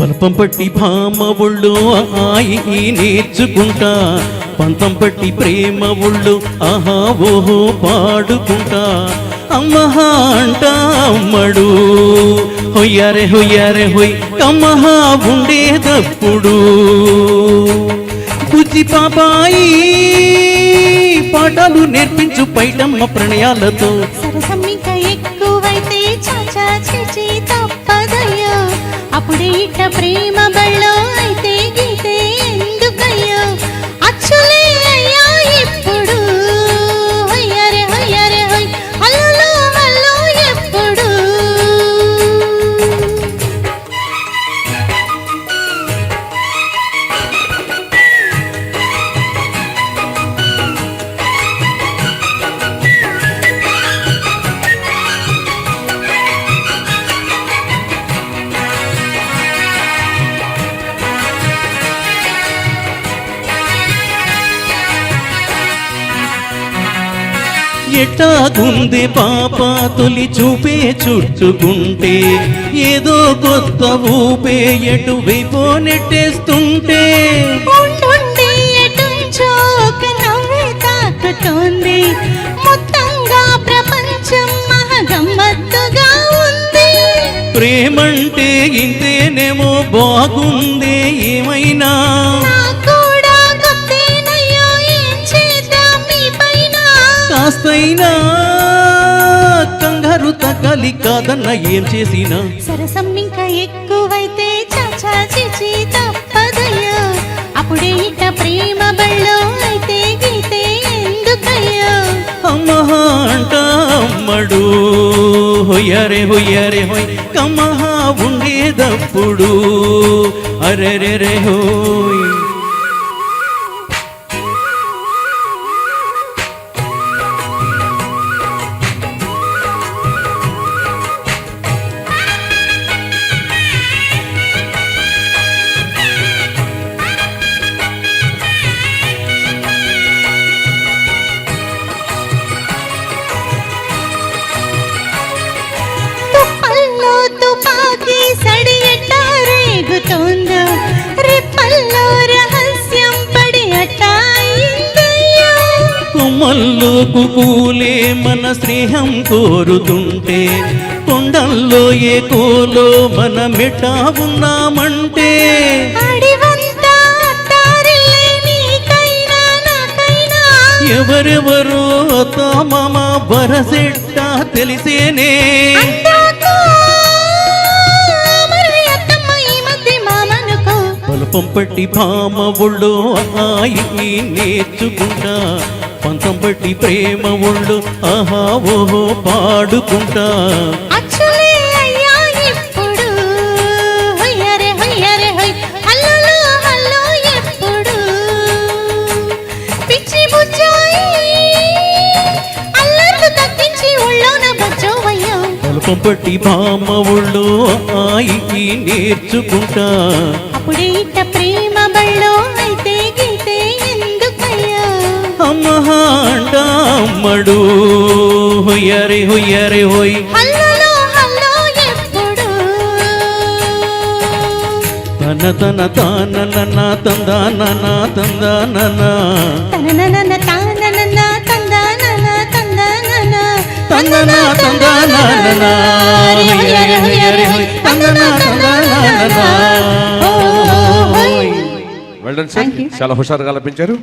బల్పం పట్టి భామ ఒళ్ళు ఆయి నేర్చుకుంటా, పంతం పట్టి ప్రేమ ఒళ్ళు ఆహా ఓహో పాడుకుంటా. అమ్మహా అంటా అమ్మడు హొయ్యారే హొయ్యారే హొయ్ కమ్మహా ఉండేటప్పుడు. బుజ్జి పాపాయి పాటలు నేర్పించు పైటమ్మ ప్రణయాలతో. సరసమ్మిక ఎక్కువైతే చాచా చిచి తప్పదయ్యో, అప్పుడే ఇట్ట ప్రేమ బళ్ళో అయితే గీతే ఎందుకయ్యో. అచ్చులే అయ్యా ఇప్పుడు హొయ్యారే హొయ్యారే హొయ్ హల్లో హల్లో ఎప్పుడు. ఎట్టాగుంది పాప తొలి చూపే చుట్టుకుంటే, ఏదో కొత్త ఊపే ఎటువైపో నెట్టేస్తుంటే. ఉండుండి ఎటుంచో ఒక నవ్వే తాకుతోంది, మొత్తంగా ప్రపంచం మహగమ్మత్తుగా ఉంది. ప్రేమంటే ఇంతేనేమో బాగుందే ఏమైనా, కాస్తైనా కంగారు తగ్గాలి కాదన్న ఏం చేసినా. సరసం ఇంకా ఎక్కువైతే చాచా చిచి తప్పదయ్యో, అప్పుడే ఇక ప్రేమ బళ్ళో అయితే గీతే ఎందుకయ్యో. అమ్మహా అంట అమ్మడు హొయ్యారే హొయ్యారే హొయ్ కమ్మహా ఉండేదప్పుడు అరెరెరే హోయ్. తుపాకీ సడి ఎట్టా రేగుతోందో, రెప్పల్లో రహస్యం పడి అట్టాయిందయ్యో. కొమ్మల్లో కుకూలే మన స్నేహం కోరుతుంటే, కొండల్లో ఏ కోలో మన మెట్టా ఉన్నామంటే. ఎవరెవరో మామ వరసెట్ట తెలిసేనే. బల్పం పట్టి భామ ఒళ్ళు ఆయి నేర్చుకుంటా, పంతం పట్టి ప్రేమ ఒళ్ళు ఆహా ఓహో పాడుకుంటా. బల్పం పట్టి భామ ఒళ్ళు ఆయి నేర్చుకుంటా, అప్పుడే ఇట్ట ప్రేమ బళ్ళో అయితే గీతే ఎందుకయ్యో. అమ్మహా అంట అమ్మడు హొయ్యారే హొయ్యారే హొయ్ హల్లో హల్లో ఎప్పుడు. తన తన తానన తందానన తందానన తననన తాననన తందానన తందానన తందన తందానన హొయ్యారే హొయ్యారే హొయ్ తందన తందానన. వెల్ డన్ సార్, చాలా హుషారుగా ఆలపించారు.